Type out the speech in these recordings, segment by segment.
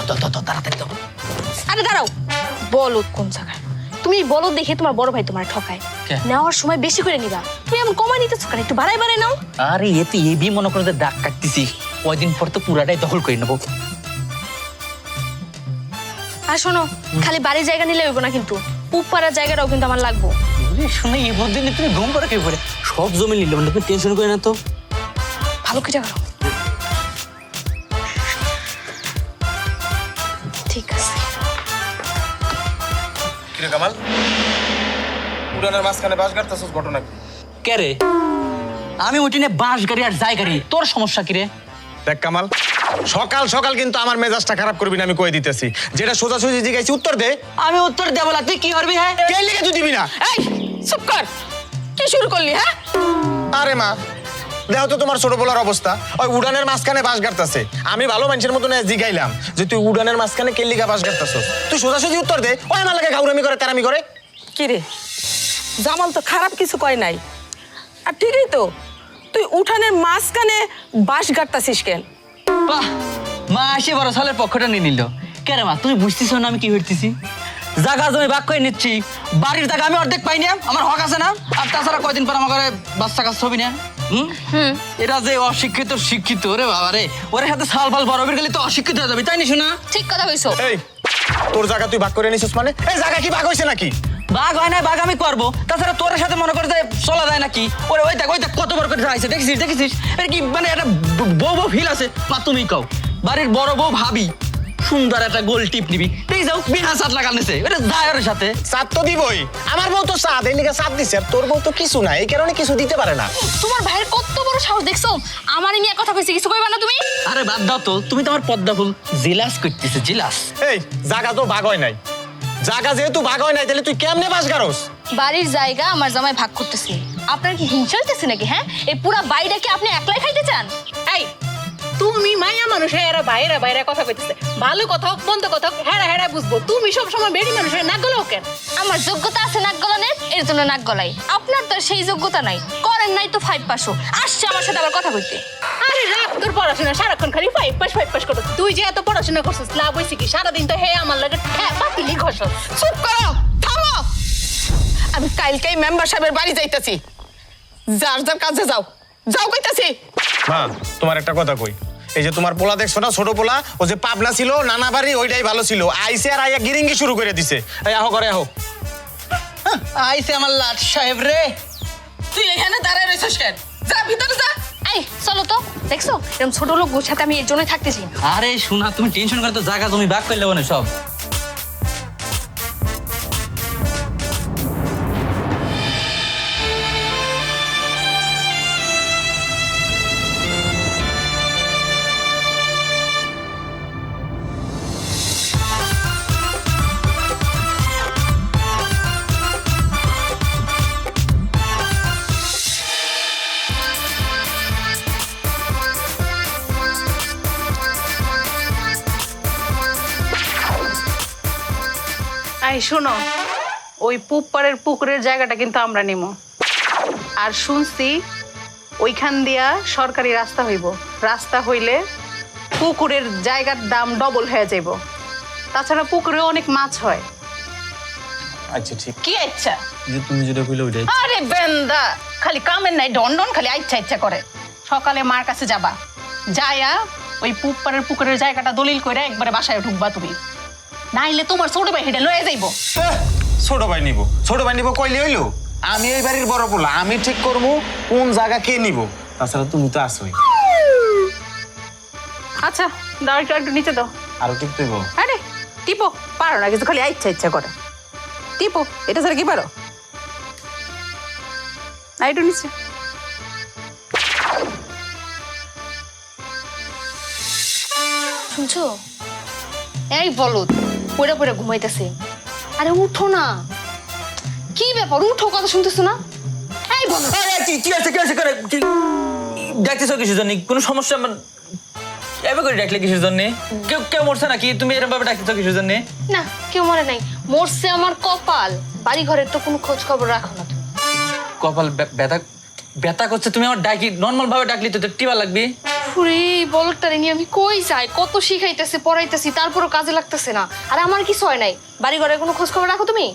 তাড়াতাড়ি দাও। আরে দাঁড়াও, বলদ কোন জায়গায়? তুমি বলদ দেখে তোমার বড় ভাই তোমার ঠকায়। নেওয়ার সময় বেশি করে নিবা, তুমি এমন কমাই নিতেছো কেন? একটু বাড়াই বাড়াই নাও। আরে এতে এবি মনে করো যে দাগ কাটতেছি, কয়দিন পর তো পুরাটাই দখল করে নেবো। আর শোনো, খালি বাড়ির জায়গা নিলে হইব না কিন্তু, পুপাড়ার জায়গাটাও কিন্তু আমার লাগবো। শুনে এই দিনে তুমি ঘুম পড়ে কে করে সব জমি নিলে মানে তুমি টেনশন করে না তো। ভালো করে করো। ঠিক আছে। কিরে কামাল, উড়ানের মাঝখানে বাস গাড়তেছস, ঘটনা কি? কে রে? আমি উঠিনে বাঁশ গাড়ি আর যাই গাড়ি, তোর সমস্যা কি রে? দেখ কামাল, সকাল সকাল কিন্তু আমার মেজাজটা খারাপ করবি না, আমি কই দিতেছি। যেটা সোজাসুজি জিজ্ঞাসি উত্তর দে। আমি উত্তর দেবো না, তুই কি করবি? হ্যাঁ কে লিখে তুই দিবি না? এই চুপ কর, কি শুরু করলি? হ্যাঁ আরে মা, দেখো তো তোমার ছোট বলার অবস্থা। ওই উড়ানের মাঝখানে বাস গাড়তেছে, আমি ভালো মানুষের মতন জিগাইলাম যে তুই উড়ানের মাঝখানে কে লিখা বাস গাড়তেছস। তুই সোজাসুজি উত্তর দে। ওই আমার লাগে ঘাউরামি করে, তেরামি করে। কি রে, জামাল তো খারাপ কিছু কয় নাই। আর ঠিকই তো, তুই উঠানের মাঝখানে বাঁশ গাড়তাছিস কেন? বাহ, মা এসে বড় সালের পক্ষটা নিয়ে নিল। কে রে মা, তুমি বুঝতেছ না আমি কি হইতেছি? জায়গা জমি ভাগ করে নিচ্ছি, বাড়ির জায়গা আমি অর্ধেক পাই না, আমার হক আছে না? আর তাছাড়া কয়দিন পর আমার ঘরে বাচ্চা কাচ্চা হবি না। এরা যে অশিক্ষিত শিক্ষিত রে বাবা রে, ওর সাথে সাল বাল বড় গেলে তো অশিক্ষিত হয়ে যাবে, তাই না? শোনা, ঠিক কথা কইছো। এই তোর জায়গা তুই ভাগ করে নিছিস মানে? এই জায়গা কি ভাগ হইছে নাকি? বাঘ হয় না, বাঘ আমি করবো। তাছাড়া তোর সাথে মনে করে যে চলা যায় নাকি? ওরে ওই দেখ কত বড় করে যাইছে, দেখছিস দেখছিস? এটা কি মানে একটা বউ বউ ফিল আছে? মা তুমি কও, বাড়ির বড় বউ ভাবি সুন্দর একটা গোল টিপ নিবি, এই যাও বিনা সাত লাগানেছে, এটা যায় ওর সাথে। সাত তো দিবই, আমার বউ তো সাত, এই লিগে সাত দিছে। আর তোর বউ তো কিছু না, এই কারণে কিছু দিতে পারে না। তোমার ভাইয়ের কত বড় সাহস দেখছো? আমার নিয়ে কথা কইছে, কিছু কইবা না তুমি? আরে বাদ দাও তো, তুমি তো আমার পদ্মা ফুল জেলাস করতেছে, জেলাস। এই জায়গা তো ভাগ হয় নাই, জায়গা যেহেতু ভাগ হয় নাই তাহলে তুই কেমনে বাস গাড়স? বাড়ির জায়গা আমার জামাই ভাগ করতেছে, আপনার কি হিংসা হইতেছে নাকি? হ্যাঁ, এই পুরা বাড়িটা কি আপনি একলাই খাইতে চান? এই তুমি মাইয়া মানুষ, এরা বাইরে বাইরে কথা কইতেছে। ভালো কথা হোক মন্দ কথা হোক, হেরা হেরা বুঝবো। তুমি সব সময় বেড়ি মানুষ হয়ে নাক গলাও কেন? আমার যোগ্যতা আছে নাক গলানের, এর জন্য নাক গলাই। আপনার তো সেই যোগ্যতা নাই, করেন নাই তো 5 পাসও। আসছে আমার সাথে আবার কথা কইতে। আরে রাখ তোর পড়াশোনা, সারাক্ষণ খালি ফাইভ পাস করো। তুই যে এত পড়াশোনা করছিস, লাভ হয়েছে কি? সারাদিন তো হে আমার লাগে পাতিলি ঘষ। চুপ করো, থামো। আমি কালকেই মেম্বার সাহেবের বাড়ি যাইতাছি। যার যার কাজে যাও, যাও কইতাছি। মা, তোমার একটা কথা কই, এই যে তোমার পোলা দেখছো না, ছোট পোলা, ও যে পাবনা ছিল নানা বাড়ি, ওইটাই ভালো ছিল। আইসে আর আইয়া গিরিঙ্গি শুরু করে দিছে। এই আহো করে আহো। আইছে আমার লাট সাহেব রে। তুই এখানে দাঁড়ায় রইছিস কেন? যা ভিতরে যা। এই চলো তো, দেখছো এরকম ছোট লোক সাথে আমি এর জন্যই থাকতেছি। আরে শোনা, তুমি টেনশন করে তো জায়গা তুমি ভাগ করলে না সব। এই শোনো, ওই পুপারের পুকুরের জায়গাটা কিন্তু আমরা নিব। আর শুনছি ওইখান দিয়া সরকারি রাস্তা হইব। রাস্তা হইলে পুকুরের জায়গার দাম ডবল হয়ে যাইব। তাছাড়া পুকুরে অনেক মাছ হয়। আচ্ছা ঠিক, কি ইচ্ছা? যে তুমি যেটা কইলে ওইটাই। আরে বেন্দা, খালি কামের নাই, ডন ডন খালি ইচ্ছা করে। সকালে মার কাছে যাবা, যায়া ওই পুপারের পুকুরের জায়গাটা দলিল করে একবারে বাসায় ঢুকবা তুমি। নাইলে তোমার ছোট ভাই হেঁটে লয়ে যাইব। ছোট ভাই নিব, ছোট ভাই নিব কইলে হইলো? আমি এই বাড়ির বড় পোলা, আমি ঠিক করবো কোন জায়গা কে নিব। তাছাড়া তুমি তো আসোই। আচ্ছা দাও, একটু নিচে দাও। আরো ঠিক দেব? আরে টিপো, পারো না কিছু, খালি ইচ্ছা করে টিপো। এটা ছাড়া কি পারো? একটু নিচে। শুনছো? এই বলদ পড়ে পড়ে ঘুমাইতেছে। আরে উঠো না, কি ব্যাপার? উঠো, কথা শুনতেছো না? এই বলদ, কি আছে করে ডাকতেছো কিসের জন্য? কোনো সমস্যা এভাবে করে ডাকলে কিসের জন্য? কেউ মরছে নাকি? তুমি এরকম ভাবে ডাকতেছো কিসের জন্য? না কেউ মরে নাই, মরছে আমার কপাল। বাড়ি ঘরের তো কোনো খোঁজ খবর রাখো না তুমি। কপাল ব্যথা করছে, তুমি আমার ডাকি নর্মাল ভাবে ডাকলি তো টিপা লাগবে। ফুরে বলটারে নিয়ে আমি কই যাই, কত শিখাইতেছে পড়াইতেছি, তারপরও কাজে লাগতেছে না। আর আমার কিছু হয় নাই। বাড়ি ঘরের কোনো খোঁজ খবর রাখো তুমি?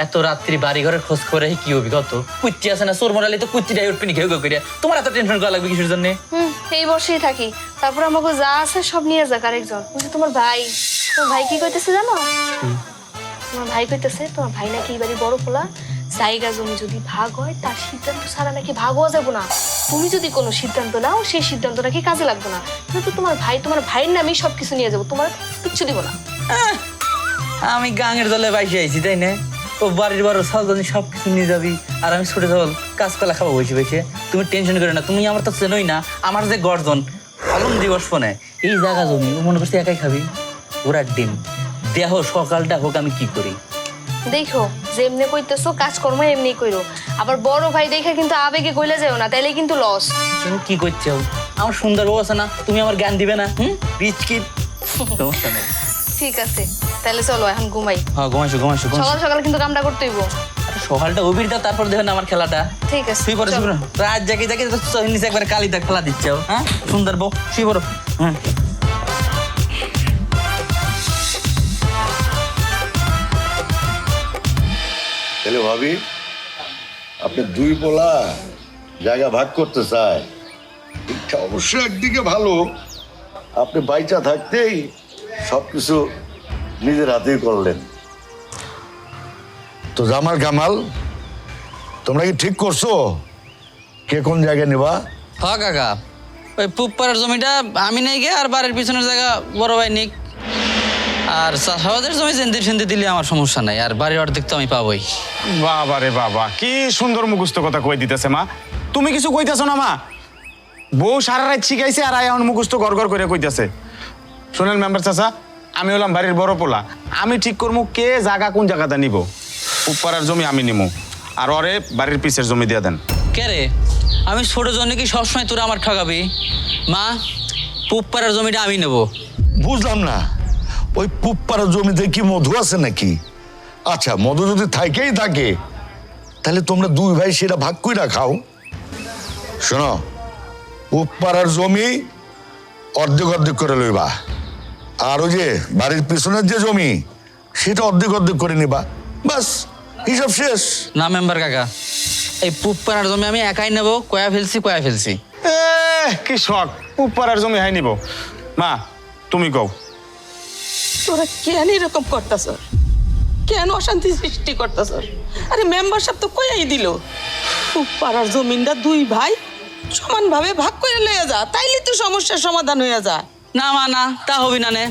এত রাত্রি বাড়ি ঘরের খোঁজ করে কি অভিজ্ঞত? কুত্তি আছে না, চোর মরালি তো কুত্তিটাই উঠবে নি ঘেউ ঘেউ করিয়া। তোমার এত টেনশন করা লাগবে কিসের জন্য? এই বসেই থাকি, তারপর আমাকে যা আছে সব নিয়ে যাক আরেকজন। বুঝলি তোমার ভাই, তোমার ভাই কি কইতেছে জানো? তোমার ভাই কইতেছে তোমার ভাই নাকি এই বাড়ি বড় পোলা, জায়গা জমি যদি ভাগ হয় তার সিদ্ধান্ত ছাড়া নাকি ভাগ হওয়া যাবো না। তুমি যদি কোনো সিদ্ধান্ত নাও সেই সিদ্ধান্ত নাকি কাজে লাগবে না। কিন্তু তোমার ভাইয়ের নামেই সবকিছু নিয়ে যাবো, তোমার কিচ্ছু দিব না। আমি গাঙের দলে বাইসে আইছি তাই না? ও বাড়ির বড় সালজনি সবকিছু নিয়ে যাবি আর আমি ছোট চাল কাজকলা খাবো বসে বসে। তুমি টেনশন করো না, তুমি আমার তো চেনোই না। আমার যে গর্জন ফলন দিবস ফোনে এই জায়গা জমি ও মনে করছি একাই খাবি। ওরা ডিম দেহ সকালটা হোক আমি কি করি দেখো, যেমনি কইতেছো কাজকর্ম এমনি কইরো। আবার বড় ভাই দেখে কিন্তু আবেগে গইলে যাও না, তাইলে কিন্তু লস। তুমি কি করছো? আমার সুন্দর বউ আছে না, তুমি আমার জ্ঞান দিবে না? রিচ কিড, সমস্যা নেই। ঠিক আছে, তাহলে চলো এখন ঘুমাই। হ্যাঁ ঘুমাইছো ঘুমাইছো সকাল সকাল কিন্তু কামটা করতে হইব। সকালটা অবির দাও, তারপর দেখেন আমার খেলাটা। ঠিক আছে, শুই পড়ো শুই পড়ো। রাত জাগে জাগে নিচে একবার কালিটা খেলা দিচ্ছে। হ্যাঁ সুন্দর বউ, শুই পড়ো। হ্যাঁ তাহলে ভাবি আপনি দুই পোলা জায়গা ভাগ করতে চায়, এটা অবশ্য একদিকে ভালো। আপনি বাইচা থাকতেই সবকিছু নিজের হাতেই করলেন। তো জামাল কামাল, তোমরা কি ঠিক করছো কে কোন জায়গায় নেবা? হ্যাঁ কাকা, ওই পুপাড়ার জমিটা আমি নেই গে, আর বাড়ির পিছনের জায়গা বড় ভাই নিক। আর চাষাবাদের জমি জেন্দি সেন্দি দিলে আমার সমস্যা নাই, আর বাড়ির অর্ধেক তো আমি পাবোই। বাবা রে বাবা, কি সুন্দর মুখস্থ কথা কই দিতেছে মা। তুমি কিছু কইতেছো না মা? বউ সারা রাত শিখাইছে আর এখন মুখস্থ গড় গড় করে কইতেছে। শোনেন মেম্বার চাচা, আমি হলাম বাড়ির বড় পোলা, আমি ঠিক করবো কে জায়গা কোন জায়গাটা নিব। উপপাড়ার জমি আমি নিমু, আর ওরে বাড়ির পিছের জমি দিয়ে দেন। কে রে, আমি ছোট জন্য কি সবসময় তোরা আমার ঠকাবি? মা, পুপাড়ার জমিটা আমি নেবো। বুঝলাম না, ওই পুপ্পার জমিতে কি মধু আছে নাকি? আচ্ছা, মধু যদি থাকেই থাকে তাহলে তোমরা দুই ভাই সেটা ভাগ কইরা খাও। শোনো, পুপ্পাড়ার জমি অর্ধেক অর্ধেক করে লইবা, আর ওই যে বাড়ির পিছনের যে জমি সেটা অর্ধেক অর্ধেক করে নিবা, বাস হিসাব শেষ। না মেম্বার কাকা, এই পুপাড়ার জমি আমি একাই নেবো। কয়া ফেলছি। কি শখ, উপপাড়ার জমি হাই নিব। মা তুমি কও। তোরা কেন এরকম করতেছ? কেন অশান্তি সৃষ্টি করতেছ? আরে মেম্বার সাহেব তো কইয়াই দিল পাড়ার জমিনটা দুই ভাই সমানভাবে ভাগ করে লইয়া যা, তাইলে তো সমস্যার সমাধান হইয়া যায়। না মা না, তা হবি না নে।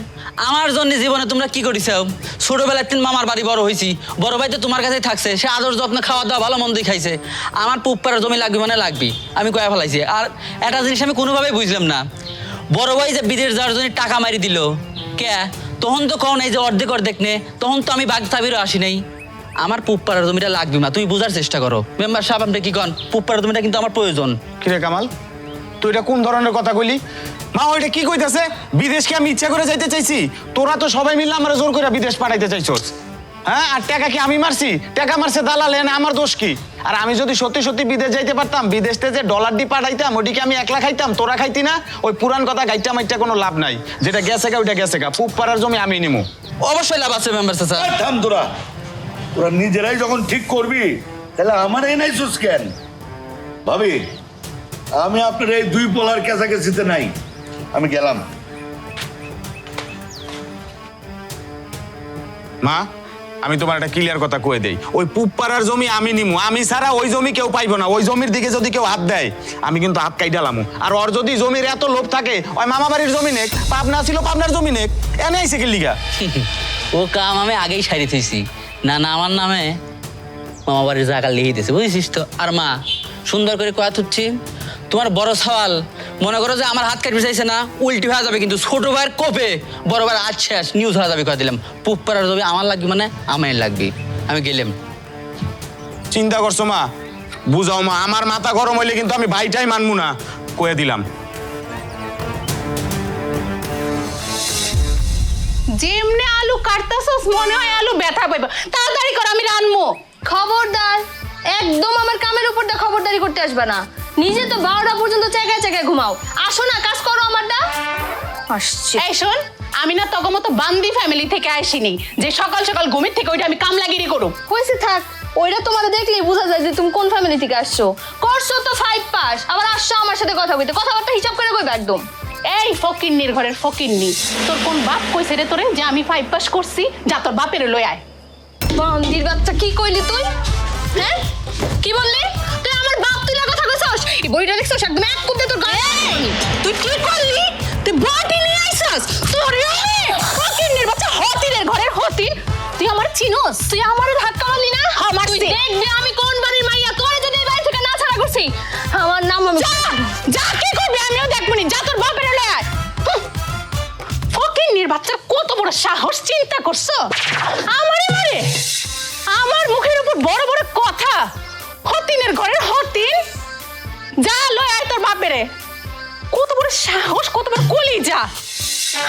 আমার জন্য জীবনে তোমরা কি করিস? ছোটবেলায় তিন মামার বাড়ি বড় হয়েছি, বড় ভাই তো তোমার কাছেই থাকছে, সে আদর যত্ন খাওয়া দাওয়া ভালো মন্দই খাইছে। আমার পুপাড়ার জমি লাগবে মানে লাগবি, আমি কয়া ফেলাইছি। আর একটা জিনিস আমি কোনোভাবেই বুঝলাম না, বড় ভাই যে বিদেশ যাওয়ার জন্য টাকা মারি দিল কে? তখন তো কও নাই যে অর্ধেক অর্ধেক নে, তখন তো আমি বাঘ তাবিরও আসি নাই। আমার পুপাড়ার জমিটা লাগবে না, তুমি বোঝার চেষ্টা করো। মেম্বার সাহেব আপনি কি কন? পুপাড়ার জমিটা কিন্তু আমার প্রয়োজন। কিরে কামাল, তুই এটা কোন ধরনের কথা কইলি? মা ওইটা কি কইতাছে? বিদেশকে আমি ইচ্ছা করে যাইতে চাইছি? তোরা তো সবাই মিলে আমার জোর করে বিদেশ পাঠাইতে চাইছস। হ্যাঁ, আর টাকা কি আমি মারছি? টাকা মারছে দালাল, এনে আমার দোষ কি? আর আমি যদি সত্যি সত্যি বিদেশ যাইতে পারতাম, বিদেশতে যে ডলার দিয়ে পাঠাইতাম ওটিকে আমি একলা খাইতাম, তোরা খাইতি না। ওই পুরান কথা গাইটা মাইটা কোনো লাভ নাই, যেটা গেছে গা ওইটা গেছে গা। পুপাড়ার জমি আমি নিমু। অবশ্যই লাভ আছে মেম্বার চাচা। থাম তোরা, তোরা নিজেরাই যখন ঠিক করবি তাহলে আমার এই নাই সুস কেন? ভাবি, আমি আপনার এই দুই পোলার কাছাকাছিতে নাই, আমি গেলাম। মা, আমি তোমার একটা ক্লিয়ার কথা কয়ে দেই, ওই পুপাড়ার জমি আমি নিমু, আমি ছাড়া ওই জমি কেউ পাইবো না। ওই জমির দিকে যদি কেউ হাত দেয় আমি কিন্তু হাত কাইডালামু। আর ওর যদি জমির এত লোভ থাকে, ওই মামা বাড়ির জমি নেক, পাবনা ছিল পাবনার জমি নেক, এনে আইছে কি লিগা? ও কাম আমি আগেই সারি থইছি। না না, আমার নামে মামা বাড়ির জায়গা লিখে দিয়েছে, বুঝেছিস তো। আর মা, সুন্দর করে কয়া থুচ্ছি, তোমার বড় সওয়াল মনে করো যে আমার হাত কাটবে চাইছে না, উল্টি হয়ে যাবে। কিন্তু ছোট ভাইয়ের কোপে বড় ভাইয়ের আজ শেষ, নিউজ হয়ে যাবে। কয়া দিলাম পুপাড়ার জমি আমার লাগবে মানে আমার লাগবে, আমি গেলাম। চিন্তা করছো মা? বুঝাও মা, আমার মাথা গরম হইলে কিন্তু আমি ভাইটাই মানবো না, কয়ে দিলাম। যেমনে আলু কাটতাছস মনে হয় আলু ব্যথা পাইবা। তাড়াতাড়ি কর, আমি রানমু। খবরদার, একদম আমার কামের উপর দিয়ে খবরদারি করতে আসবে না। নিজে তো 12টা পর্যন্ত জায়গায় জায়গায় ঘুমাও। আসো না, কাজ করো আমারটা। আসছে। এই শোন, আমি না তোর মতো বান্দি ফ্যামিলি থেকে আসিনি যে সকাল সকাল ঘুমের থেকে ওইটা আমি কামলাগিরি করব। হয়েছে থাক, ওইটা তোমাদের দেখলেই বোঝা যায় যে তুমি কোন ফ্যামিলি থেকে আসছো। করছো তো 5 পাস, আবার আসছো আমার সাথে কথা বলতে। কথাবার্তা হিসাব করে কইবা একদম। এই ফকিন্নির ঘরের ফকিন্নি, তোর কোন বাপ কইছে রে তোরে যে আমি 5 পাস করছি? যা তোর বাপের লই আয়। বান্দির বাচ্চা, কি কইলি তুই? হ্যাঁ, কি বললি তুই? আমার বাপ তুই কথা কইছস? এই বইটা দেখছস? একদম এক কুপতে তোর গায়ে। তুই কি করলি? তুই বটি নিয়ে আইছস? তোরে আমি ফকিন্নির বাচ্চা, হতিনের ঘরের হতিন। তুই আমার চিনোস? তুই আমারে ধাক্কা মারলি না? আমার তুই দেখবি আমি কোন বাড়ির মাইয়া। তোরে যদি এই বাড়ি থেকে না ছাড়া করছি, আমার নাম আমি যা কি করবি আমিও দেখবনি। যা তোর বাপের লই আয়। ফকিন্নির বাচ্চার কত বড় সাহস, চিন্তা করছো? আমারে মারে, আমার মুখের উপর বড় বড় কথা। হতিনের ঘরের হতিন, যা লই আয় তোর বাপেরে। কত বড় সাহস, কত বড় কলিজা।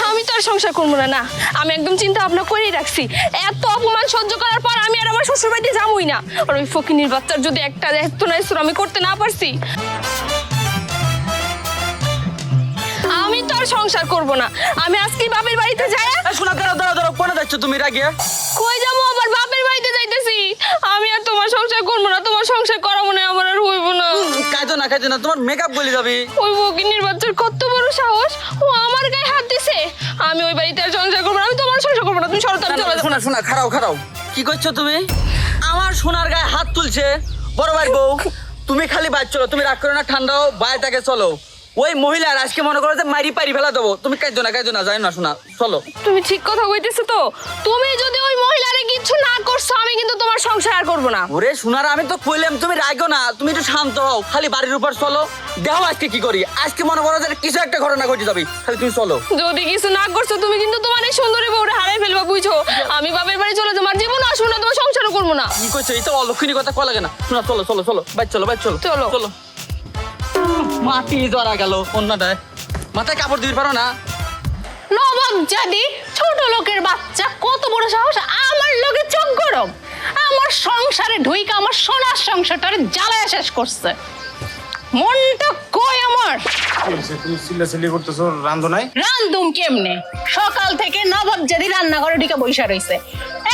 আমি তো আর সংসার করবো না। না, আমি একদম চিন্তা ভাবনা করেই রাখছি। এত অপমান সহ্য করার পর আমি আর আমার শ্বশুর বাড়িতে যাবোই না। আর ওই ফকিনীর বাচ্চার যদি একটা এত না আমি করতে না পারছি, আমি তো আর সংসার করবো না। আমি আজকে বাপের বাড়িতে যাই। শোনা, দাঁড়াও, কোনে যাচ্ছ তুমি? রাগে কই যাবো? আবার বাপের বাড়িতে যাইতেছি। আমি আর তোমার সংসার করবো না। তোমার সংসার করা মনে হয় আমার আর হইব না। কাঁদো না, তোমার মেকআপ বলে যাবে। ওই ফকিনীর বাচ্চার কত বড় সাহস, ও আমার গায়ে হাত দিছে। আমি ওই বাড়িতে আর সংসার করবো না। আমি তোমার সংসার করবো না। তুমি সরো, আমি চলে যাবো। শোনা, খারাও। কি করছো তুমি? আমার সোনার গায়ে হাত তুলছে বড় ভাই বউ। তুমি খালি বাইর চলো, তুমি রাগ করো না, ঠান্ডাও বাইরেটাকে চলো। ওই মহিলার আজকে মনে করো যে মারি পারি ফেলা দেবো। তুমি কাঁদো না, যাই না, শোনা, চলো। তুমি ঠিক কথা কইতেছো তো? তুমি যদি ওই মহিলারে কিছু না করছো, আমি কিন্তু তোমার সংসার আর করবো না। ওরে সোনার, আমি তো কইলাম তুমি রাগো না, তুমি একটু শান্ত হও। খালি বাড়ির উপর চলো, দেখো আজকে কি করি। আজকে মনে করো যে কিছু একটা ঘটনা ঘটে যাবে, খালি তুমি চলো। যদি কিছু না করছো, তুমি কিন্তু তোমার এই সুন্দরী বউরে হারাই ফেলবা, বুঝছো? আমি বাপের বাড়ি চলে যাবো, আর জীবন আসবো না, তোমার সংসারও করবো না। কি করছো? এই তো অলক্ষণী কথা কয়া লাগে না। শোনা, চলো, বাইর চলো। মাটি ধরা গেল অন্যটায়। মাথায় কাপড় দিতে পারো না? নবাব জাদি, ছোট লোকের বাচ্চা, কত বড় সাহস আমার লগে চোখ গরম। আমার সংসারে ঢুইকা আমার সোনার সংসারটারে জ্বালায় শেষ করছে। মনটা কই আমার। তুমি চিল্লাচিল্লি করতেছো, রান্ধো নাই? রান্ধুম কেমনে? সকাল থেকে নবাব জাদি রান্নাঘরে ঢুকে বইসা রইছে।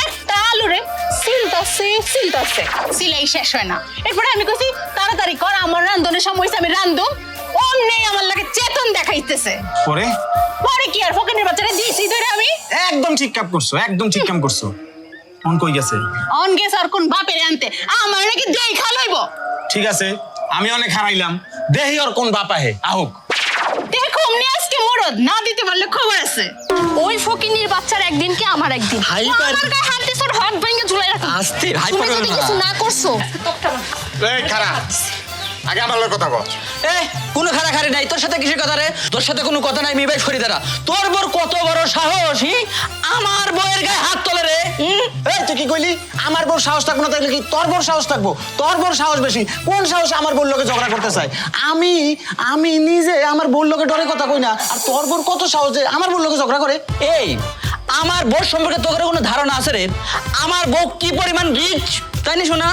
একটা আলুরে সিলতাছে, সিলাই শেষ হয় না। এরপরে আমি কইছি তাড়াতাড়ি কর, আমার রান্ধনের সময় হইছে, আমি রান্ধুম। অমনি আমার লাগে চেতন দেখাইতেছে। পরে কি আর ফকিনের বাচ্চারে দিয়েছি ধরে আমি? একদম ঠিক কাম করছো। মন কই গেছে? অন গেছে আর কোন বাপের আনতে? আমার নাকি দেখা লইব। ঠিক আছে, আমি অনেক হারাইলাম, দেহি ওর কোন বাপ আহে আহুক। দেখো অমনি আজকে মরদ না দিতে পারলে খবর আছে। ওই ফকিনীর বাচ্চার একদিন কি আমার একদিন। হাই ও পার- আমার গায়ে হাত দিছে, ওর হাত ভেঙে ঝুলাই রাখি। আস্তে, হাই তুমি পারবে যদি না। কিছু না করছো, এই খারা, আগে আমার লগে কথা কও। কোনো খারাখারি নাই। তোর সাথে কিসের কথা রে? তোর সাথে কোনো কথা নাই। মেয়ে ভাই খরিদারা, তোর বর কত বড় সাহস, আমার বউয়ের গায়ে হাত তোলে রে। এই তুই কি কইলি? আমার বড় সাহস থাকবো না থাকলে কি তোর বড় সাহস থাকবো? তোর বড় সাহস বেশি। কোন সাহস আমার বউর লগে ঝগড়া করতে চাই? আমি নিজে আমার বউর লগে ডরে কথা কই না, আর তোর বড় কত সাহস যে আমার বউর লগে ঝগড়া করে? এই, আমার বউ সম্পর্কে তোর কোনো ধারণা আছে রে? আমার বউ কি পরিমাণ রিচ, তাই না? শোনা,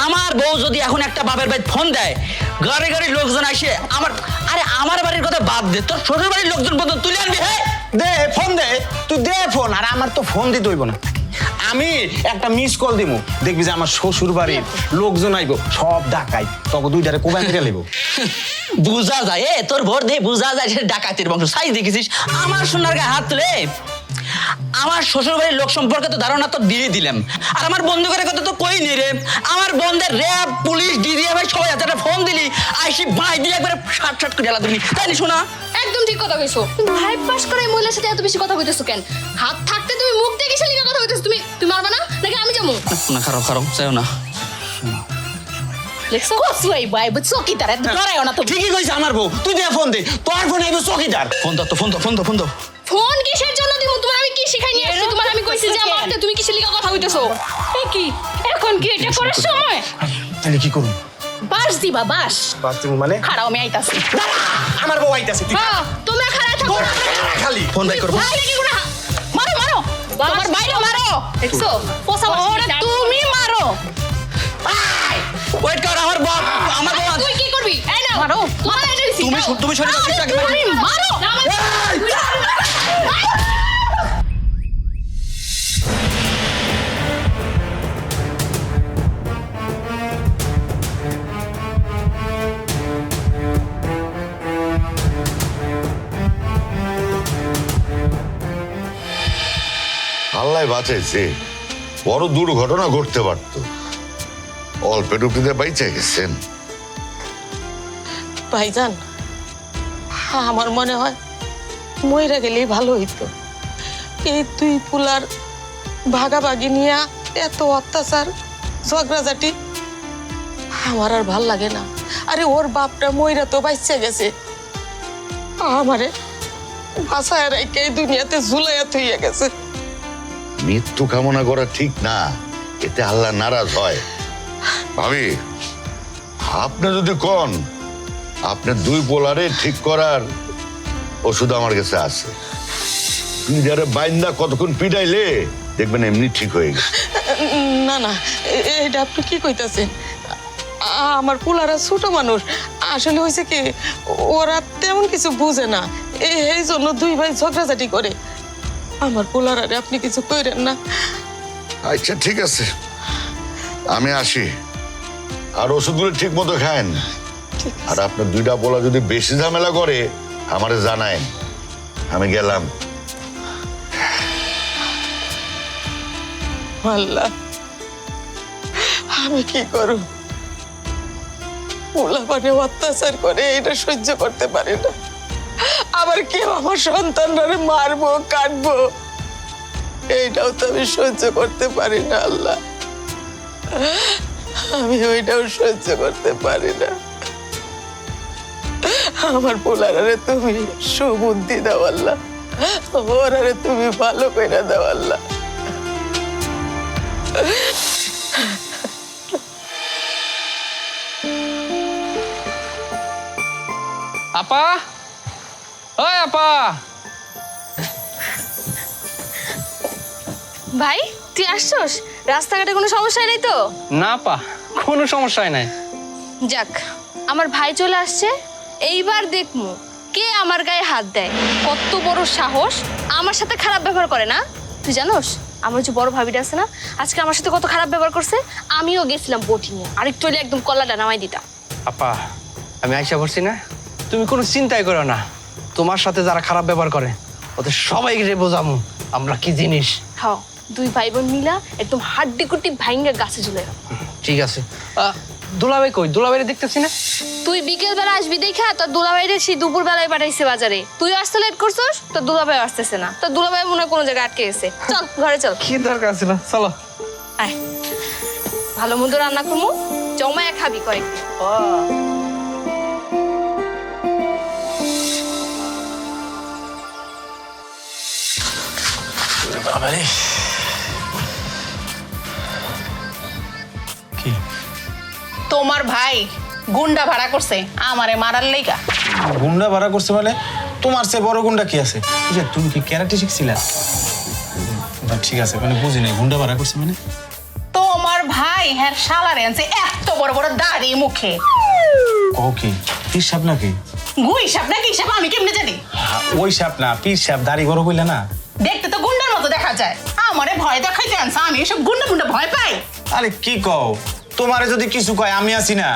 আমার বউ যদি এখন একটা বাপের বাড়ি ফোন দেয়, গাড়ি লোকজন আসে আমার বাড়ির কথা বাদ দে, তোর শ্বশুর বাড়ির লোকজন পর্যন্ত তুলে আনবি। হ্যাঁ, দে ফোন দে, তুই দে ফোন। আর আমার তো ফোন দিতে হইব না, আমি একটা মিস কল দিমু, দেখবি যে আমার শ্বশুর বাড়ির লোকজন আইব, সব ডাকাই তবে দুইটারে কোবাই মেরে লইব। বুঝা যায়, তোর ভোর দিয়ে বুঝা যায় সে ডাকাতির বংশ। সাইজ দেখেছিস আমার সোনার গায়ে হাত তুলে? আমার শ্বশুর বাড়ির লোক সম্পর্কে তো ধারণা তো দিয়ে দিলাম, আর আমার বন্ধুদের কথা তো কই নি রে। আমার বন্ধের র্যাব, পুলিশ, ডিজিএফআই সবাই আছে, একটা ফোন দিলি আইসি বাই দিয়ে একবারে শাট করে জ্বালা দিবি, তাই না? শোনা, একদম ঠিক কথা কইছো। তুমি 5 পাস করে এই মহিলার সাথে এত বেশি কথা কইতেছো কেন? হাত থাকতে তুমি মুখ দিয়ে কিসের লিগা কথা কইতেছো? তুমি মারবা না নাকি আমি যাবো? না, খারাপ চাইও না। দেখছো? কসুই ভাই বুঝছো কি তারে ডরায়ও না তো। ঠিকই কইছে আমার বউ, তুই দে ফোন দে, তোর ফোন আইব চকিদার। ফোন দাও। ফোন কিসের জন্য দিব? তোমার আমি কি শিখাই নিয়ে আসছি? তোমার আমি কইছি যে মারতে, তুমি কিসের লিগা কথা কইতেছো? এ কি এখন কি এটা করার সময়? তাহলে কি করুম? বাস দিবা বাস। বাস্তি মানে খাড়াও আমি আইতাছি। আমার বউ আইতাছে, তুই হ্যাঁ, তোমরা খারাপ থাকো। খালি ফোন বাই করবো। ভাই নাকি গুনা মারো তোমার বাইরে মারো। দেখছো? পোষা ওরে তুমি মারো। ওয়েট কর, আমার বউ তুই কি করবি? এই মারো মারো তুমি সরে যাও, একটু আগে মারো। তুমি মারো আল্লাহ বাঁচাইছে, বড় দুর্ঘটনা ঘটতে পারত। অল্পে টুপিতে বাইচে গেছেন। ভাইজান, আমার মনে হয় মইরা গেলেই ভালো হইতো। এই দুই পুলার ভাগাভাগি নিয়ে এত অত্যাচার ঝগড়াঝাটি আমার আর ভাল লাগে না। আরে ওর বাপটা মইরা তো বাইচে গেছে, আমারে বাসায় রেখে এই দুনিয়াতে ঝুলাইয়া থইয়া গেছে। মৃত্যু কামনা করা ঠিক না, এতে আল্লাহ নারাজ হয়। ভাবি, আপনি যদি কন, আপনার দুই পোলারে ঠিক করার ওষুধ আমার কাছে আছে। তুই যারা বাইন্দা কতক্ষণ পিটাইলে দেখবেন এমনি ঠিক হয়ে গেছে। না না, এটা আপনি কি কইতাছেন? আমার পোলারা ছোট মানুষ, আসলে হয়েছে কি ওরা তেমন কিছু বুঝে না, এই জন্য দুই ভাই ঝগড়াঝাটি করে। আমার পোলারারে আপনি কিছু কইরেন না। আচ্ছা ঠিক আছে, আমি আসি। আর ওষুধগুলো ঠিক মতো খায়েন। আর আপনার দুইটা পোলা যদি বেশি ঝামেলা করে আমারে জানায়েন। আমি গেলাম। আল্লাহ, আমি কি করব? পোলা মানে অত্যাচার করে এটা সহ্য করতে পারি না, আবার কেউ আমার সন্তানরা মারবো কাটবো এইটাও তো আমি সহ্য করতে পারি না। আল্লাহ, আমি ওইটাও সহ্য করতে পারি না। আমার পোলারে তুমি সুবুদ্ধি দাও আল্লাহ, ওরারে তুমি ভালো কইরা দাও আল্লাহ। আপা, ওই আপা। ভাই তুই আসছস? রাস্তাঘাটে কোনো সমস্যা নাই তো? না আপা, কোনো সমস্যাই নাই। যাক, আমার ভাই চলে আসছে, এইবার দেখমু কে আমার গায়ে হাত দেয়। কত বড় সাহস, আমার সাথে খারাপ ব্যবহার করে না? তুই জানোস আমার যে বড় ভাবিটা আছে না, আজকে আমার সাথে কত খারাপ ব্যবহার করছে। আমিও গেছিলাম বোটিংয়ে, আরেকটু হলে একদম কলাটা নামাই দিতাম। আপা, আমি আইসা করছি না, তুমি কোনো চিন্তাই করো না। তোমার সাথে যারা খারাপ ব্যবহার করে ওদের সবাইকে বোঝামু আমরা কি জিনিস। খাও, দুই ভাই বোন মিলা একদম হাড্ডি কুটি ভাইঙ্গা গাছে ঝুলে রাখ। ঠিক আছে। দুলাভাই কই? দুলাভাইরে দেখতেছি না। তুই বিকেল বেলা আসবি দেখা, তোর দুলাভাইরে সেই দুপুর বেলায় পাঠাইছে বাজারে। তুই আসতে লেট করছস, তোর দুলাভাই আসতেছে না। তোর দুলাভাই মনে হয় কোনো জায়গায় আটকে গেছে। চল ঘরে চল। কি দরকার ছিল? চলো। আয়, ভালো মন্দ রান্না করবো, জমায়া খাবি কয়েক। তোমার ভাই গুন্ডা ভাড়া করছে আমারে মারার লাইগা। গুন্ডা ভাড়া করছে মানে? তোমার চেয়ে বড় গুন্ডা কি আছে? এই যে তুমি কি ক্যারাটে শিখছিলা? না, ঠিক আছে, মানে বুঝি নাই গুন্ডা ভাড়া করছে মানে। তোমার ভাই হ্যাঁ শালারে আনছে এত বড় বড় দাড়ি মুখে। ওকে, পীর সাহেব নাকি? গুই সাপ নাকি সাপ আমি কেমনে জানি? ওই সাহেব না, পীর সাহেব দাড়ি বড় কইলা না। দেখতে তো গুন্ডার মতো দেখা যায়। আমারে ভয় দেখাইতে আনছে, আমি এসব গুন্ডা গুন্ডা ভয় পাই। আরে কি কও, তোমারে যদি কিছু কয় আমি আছি না,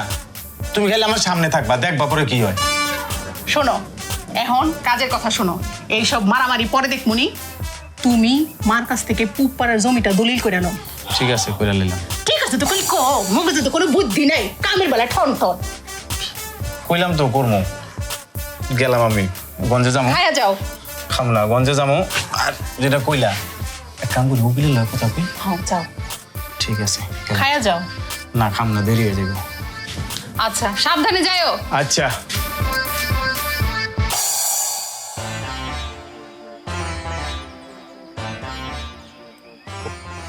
তুমি খালি আমার সামনে থাকবা, দেখবা পরে কি হয়। শোনো, এখন কাজের কথা শোনো। এইসব মারামারি পরে দেখমুনি। তুমি মার কাছ থেকে পুপারের জমিটা দলিল করে নাও। ঠিক আছে, কইরা নিলাম। ঠিক আছে তো কই কো, মগজে তো কোনো বুদ্ধি নাই, কামের বেলা ঠন ঠন। কইলাম তো করমু। গেলাম আমি, গঞ্জে যাবো। খায়া যাও। খামলা, গঞ্জে যাবো। আর যেটা কইলা, এক কাম করি, উকিলের লয় কথা কই। হ্যাঁ যাও, ঠিক আছে, গেলাম। খায়া যাও। না, খাম না, দেরি হয়ে যাবে। আচ্ছা সাবধানে যাও। আচ্ছা।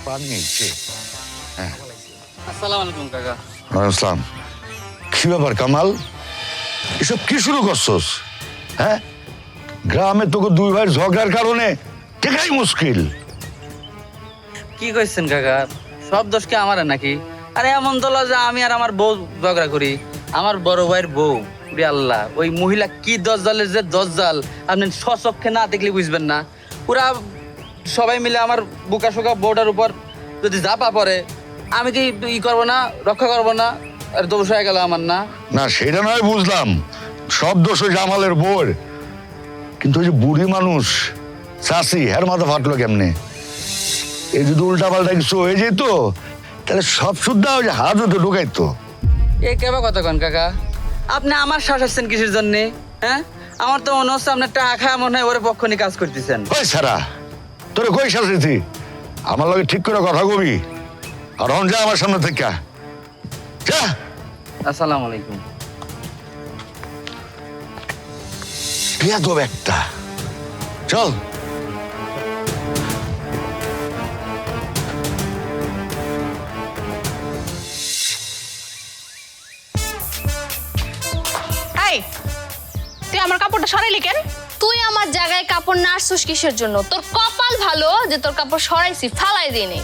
পানি নিচ্ছে। আসসালামু আলাইকুম কাকা। আসসালাম। কি ব্যাপার কামাল, এসব কি শুরু করছস? হ্যাঁ, গ্রামে তোকে দুই ভাইয়ের ঝগড়ার কারণে টেকাই মুশকিল। কি কইছেন কাকা? সব দোষ কি আমার নাকি? আরে এমন দল যে আমি আর আমার বউ ঝগড়া করি। আমার বড় ভাইয়ের বউ ওরে আল্লাহ, ওই মহিলা কি দজ্জালের যে দজ্জাল, আপনি স্বচক্ষে না দেখলে বুঝবেন না। ওরা সবাই মিলে আমার বুকা শোকা বোর্ডের উপর যদি জাপা পড়ে, আমি কি ই করবো না, রক্ষা করবো না? আর দোষ হয়ে গেল আমার না? না সেটা নয় বুঝলাম, সব দোষ ওই জামালের বোর, কিন্তু ওই যে বুড়ি মানুষ চাষি, হের মাথা ফাটলো কেমনে? এই যদি উল্টা পাল্টা কিছু হয়ে যেত তাহলে সব শুদ্ধা ওই যে হাজতে ঢুকাইতো। এ কেবা কথা কন কাকা, আপনি আমার শ্বাস আসছেন কিসের জন্যে? হ্যাঁ, আমার তো মনে হচ্ছে আপনার টাকা খায় মনে হয় ওরে পক্ষ নিয়ে কাজ করতেছেন। ওই সারা তোরে কই শাসিছি? আমার লগে ঠিক করে কথা কবি, আর হন যা আমার সামনে থেকে যা। আসসালামু আলাইকুম। বেয়াদব একটা, চল। এই তুই আমার কাপড়টা সরাইলি কেন? তুই আমার জায়গায় কাপড় না আসছিস কিসের জন্য? তোর কপাল ভালো যে তোর কাপড় সরাইছি, ফালাই দিইনি।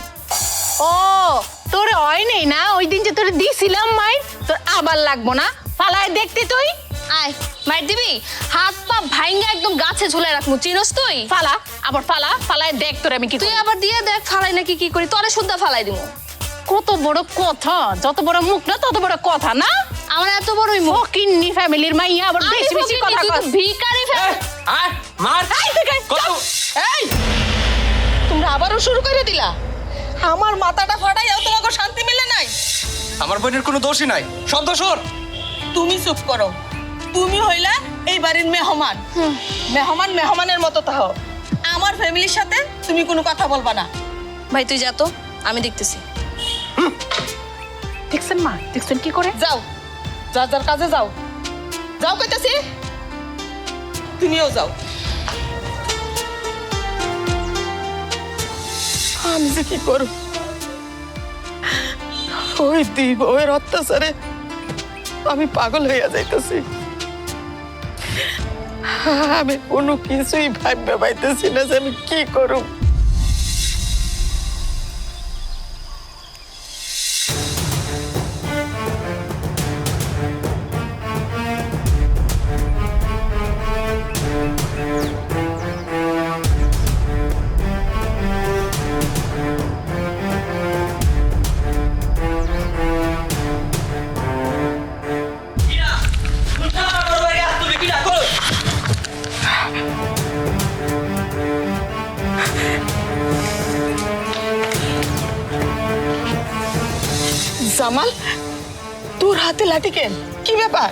ও তোরে হয় নেই না, ওই দিন যে তোরে দিছিলাম মাইর, তোর আবার লাগবো না, ফালায় দেখতে তুই। আয় মার দিবি, হাত পা ভাইঙ্গা একদম গাছে ঝুলে রাখবো, চিনস তুই? ফালা, আবার ফালা, ফালায় দেখ তোরে আমি কি তুই করি। আবার দিয়ে দেখ ফালাই নাকি কি করি, তোরে শুদ্ধা ফালাই দিব। কত বড় কথা, যত বড় মুখ না তত বড় কথা না। আমার এত বড়ই মুখ। ফকিন্নি ফ্যামিলির মাইয়া আবার আমি বেশি বেশি ফকিন্নি, কথা তুই তো কস। ভিখারি ফ্যামিলি। আয় মার। এই থেকে, চল। এই তোমরা আবারও শুরু করে দিলা? আমার মাথাটা ফাটাইয়াও তোমাকে শান্তি মিলে নাই? আমার বোনের কোনো দোষই নাই, সব দোষ ওর। তুমি চুপ করো, তুমি হইলা এই বাড়ির মেহমান। মেহমান মেহমানের মতো তাহো, আমার ফ্যামিলির সাথে তুমি কোনো কথা বলবা না। ভাই তুই যা তো, আমি দেখতেছি। দেখছেন মা, দেখছেন কি করে? যাও, যার যার কাজে যাও, যাও কইতাছি, তুমিও যাও। আমি যে কি করব, ওই দুই বউয়ের অত্যাচারে আমি পাগল হইয়া যাইতেছি। আমি কোনো কিছুই ভাবতে পাইতেছি না যে আমি কি করব। জামাল, তোর হাতে লাঠি কেন? কি ব্যাপার?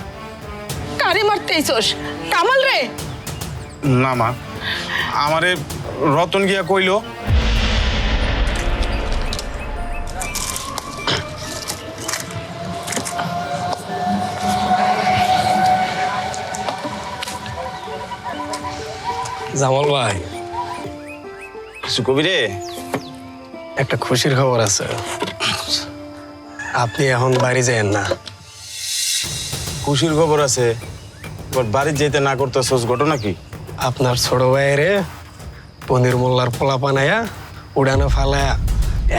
কারে মারতে আইছস? কামাল রে? না মা, আমারে রতন গিয়া কইলো জামাল ভাই, কিছু কবি রে। একটা খুশির খবর আছে। আপনি এখন বাড়ি যায়েন না। খুশির খবর আছে, বাড়ি যেতে না করতেছস, ঘটনা কি? আপনার ছোট ভাইয়েরে পনির মোল্লার পোলা পানায়া উড়ানো ফালায়া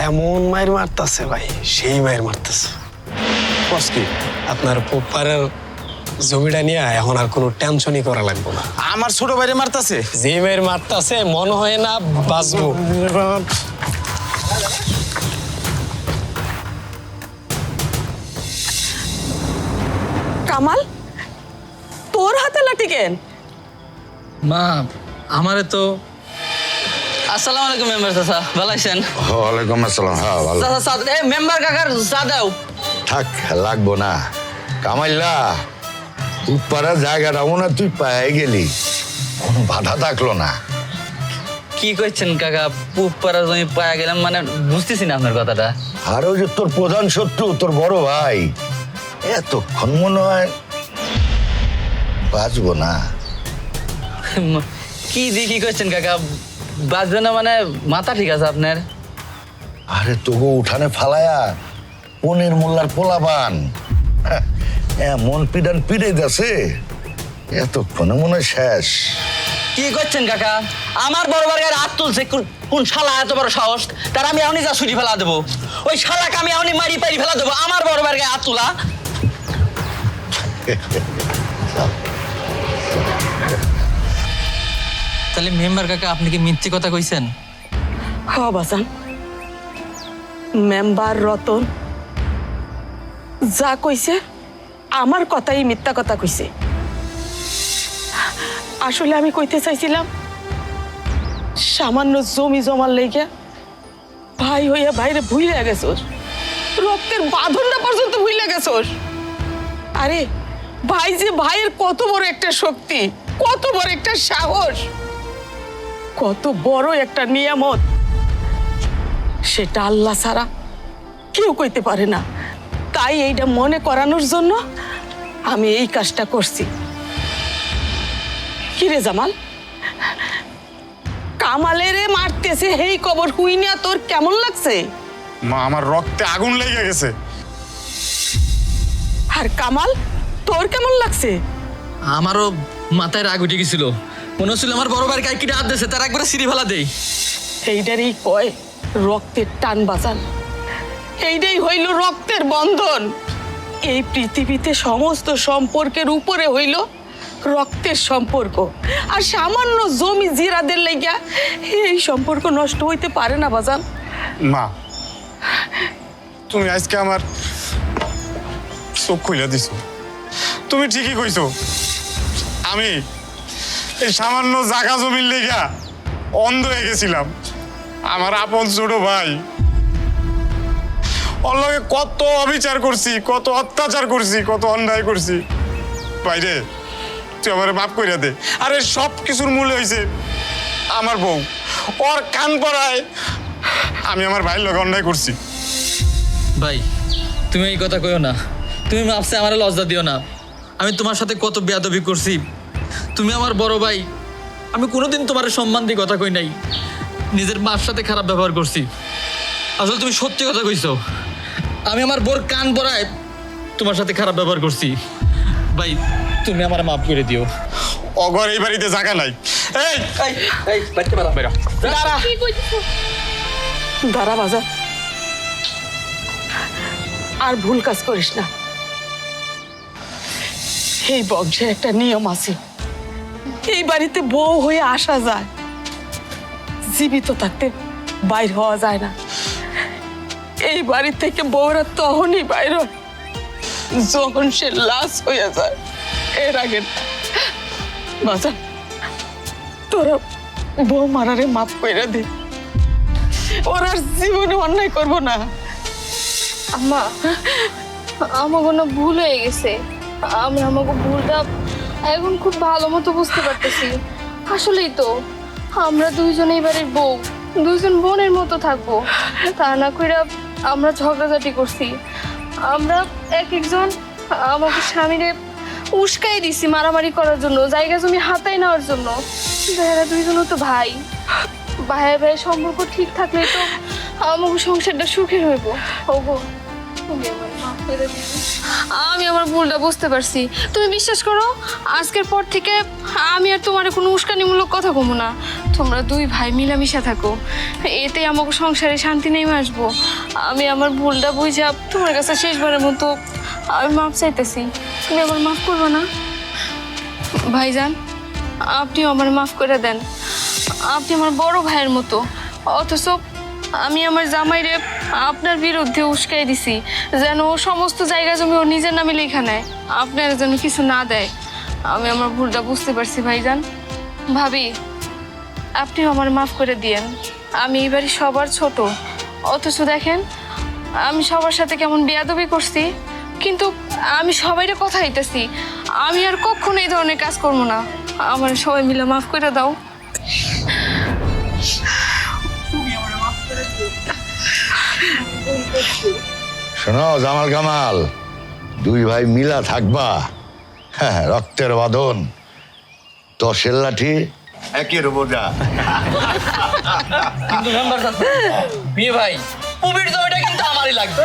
এমন মায়ের মারতেছে ভাই, সেই মায়ের মারতেছে। কস কি? আপনার পোপারের জমিটা নিয়ে এখন আর কোনো টেনশনই করা লাগবে না। আমার ছোট ভাইরে মারতাছে? যে মায়ের মারতেছে মনে হয় না বাঁচবো। কামাল, তোর হাতে লাঠি কেন? মা আমারে তো আসসালামু আলাইকুম মেম্বার চাচা, ভালো আছেন? ওয়ালাইকুম আসসালাম। হ্যাঁ ভালো। চাচা চা, এ মেম্বার কাকার চা দাও। থাক, লাগবো না। কামাইল্লা, উপারা জায়গাটা মনে হয় তুই পায়ে গেলি, কোনো বাধা থাকলো না। কি কইছেন কাকা? পুপ পাড়ার জমি পায়া গেলাম মানে বুঝতেছি না আপনার কথাটা। আর ওই যে তোর প্রধান শত্রু তোর বড় ভাই, এতক্ষণ মনে হয় বাঁচবো না। কি দেখি কইছেন কাকা? বাঁচবে না মানে মাথা ঠিক আছে আপনার? আরে তোকে উঠানে ফালায়া পনির মোল্লার পোলাপান এমন পিডান পিড়ে যাচ্ছে, এতক্ষণে মনে হয় শেষ। কি করছেন কাকা? আমার বড় বাড়ির হাত তুলছে কোন শালা এত বড় সাহস? তার আমি এখনই যা ছুটি ফেলা দেবো, ওই শালাকে আমি এখনই মারি পারি ফেলা দেবো। আমার বড় বাড়ির হাত তোলা। তাহলে মেম্বার কাকা আপনি কি মিথ্যে কথা কইছেন? হ বাজান, মেম্বার রতন যা কইছে আমার কথাই মিথ্যা কথা কইছে। আসলে আমি কইতে চাইছিলাম সামান্য জমি জমার লেগে ভাই হইয়া ভাইরে ভুলে গেছোস, রক্তের বাঁধনটা পর্যন্ত ভুলে গেছোস। আরে ভাই যে ভাইয়ের কত বড় একটা শক্তি, কত বড় একটা সাহস, কত বড় একটা নিয়ামত, সেটা আল্লাহ ছাড়া কেউ কইতে পারে না। তাই এইটা মনে করানোর জন্য আমি এই কাজটা করছি। কিরে জামাল, কামালেরে মারতেছে হেই খবর হুই না তোর কেমন লাগছে? মা আমার রক্তে আগুন লেগে গেছে। আর কামাল তোর কেমন লাগছে? আমারও মাথায় রাগ উঠে গেছিল, মনে হচ্ছিল আমার বড় ভাইয়ের গায়ে কিনে হাত দিয়েছে, তার একবারে সিঁড়ি ফেলা দেই। এইটারই কয় রক্তের টান বাজান, এইটাই হইল রক্তের বন্ধন। এই পৃথিবীতে সমস্ত সম্পর্কের উপরে হইল রক্তের সম্পর্ক। আর সামান্য জমি জিরাদের লেগা এই সম্পর্ক নষ্ট হইতে পারে না বাজান। মা তুমি আজকে আমার চোখ খুলে দিছো। তুমি ঠিকই কইছো, আমি এই সামান্য জায়গা জমির লেগা অন্ধ হয়ে গেছিলাম। আমার আপন ছোট ভাই ওর লগে কত অবিচার করছি, কত অত্যাচার করছি, কত অন্যায় করছি। বাইরে তুই আমার মাফ করিয়া দে। আরে সব কিছুর মূল্য হয়েছে আমার বউ, ওর কান পড়ায় আমি আমার ভাইয়ের লগে অন্যায় করছি। ভাই তুমি এই কথা কইও না, তুমি মাপসে আমার লজ্জা দিও না। আমি তোমার সাথে কত বেয়াদবি করছি, তুমি আমার বড় ভাই, আমি কোনোদিন তোমার সম্মান দিয়ে কথা কই নাই, নিজের মার সাথে খারাপ ব্যবহার করছি। আসলে তুমি সত্যি কথা কইছো, আমি আমার বোর কান পড়ায় তোমার সাথে খারাপ ব্যবহার করছি। ভাই তুমি আমার মাফ করে দিও। অগর এই বাড়িতে জায়গা নাই। এই দাঁড়া দাঁড়া বাজার, আর ভুল কাজ করিস না। এই বংশের একটা নিয়ম আছে, এই বাড়িতে বউ হয়ে আসা যায়, জীবিত থাকতে বাইর হওয়া যায় না। এই বাড়ি থেকে বউরা তখনই বাইর হয় যখন সে লাশ হয়ে যায়, এর আগে না। বাজার তোরা বউ মারারে মাফ কইরা দে, ওরা আর জীবনে অন্যায় করবো না। আম্মা, আমার কোনো ভুল হয়ে গেছে। আমরা আমাকে ভুলটা এখন খুব ভালো মতো বুঝতে পারতেছি। আসলেই তো আমরা দুইজনেই বাড়ির বউ, দুইজন বোনের মতো থাকবো। তা না কইরা আমরা ঝগড়াঝাটি করছি। আমরা এক একজন আমাকে স্বামীরে উস্কাই দিছি মারামারি করার জন্য, জায়গা জমি হাতায় নেওয়ার জন্য। এরা দুইজনও তো ভাই, ভাইয়ের ভাইয়ের সম্পর্ক ঠিক থাকলে তো আমাকে সংসারটা সুখের হইব। ওগো তুমি আমার মাফ করে দিও। আমি আমার ভুলটা বুঝতে পারছি। তুমি বিশ্বাস করো, আজকের পর থেকে আমি আর তোমার কোনো উস্কানিমূলক কথা কমো না। তোমরা দুই ভাই মিলামিশা থাকো, এতে আমাকে সংসারে শান্তি নেমে আসবো। আমি আমার ভুলটা বুঝা তোমার কাছে শেষবারের মতো আমি মাফ চাইতেছি। তুমি আমার মাফ করবো না? ভাইজান, আপনিও আমার মাফ করে দেন। আপনি আমার বড় ভাইয়ের মতো, অথচ আমি আমার জামাইরে আপনার বিরুদ্ধে উস্কাই দিছি যেন ও সমস্ত জায়গা জমি ও নিজের নামে লেখা নেয়, আপনার যেন কিছু না দেয়। আমি আমার ভুলটা বুঝতে পারছি ভাইজান। ভাবি, আপনিও আমার মাফ করে দিয়েন। আমি এই বাড়ি সবার ছোট, অথচ দেখেন আমি সবার সাথে কেমন বেয়াদবি করছি, কিন্তু আমি সবাইরে কথা হইতেছি আমি আর কখনো এই ধরনের কাজ করবো না। আমার সবাই মিলে মাফ করে দাও। শোনো জামাল কামাল, দুই ভাই মিলা থাকবা, হ্যাঁ, রক্তের বাঁধন, দশের লাঠি একের বোঝা। কিন্তু মেম্বার বিয়ে ভাই, পুবির জমিটা কিন্তু আমারই লাগবে।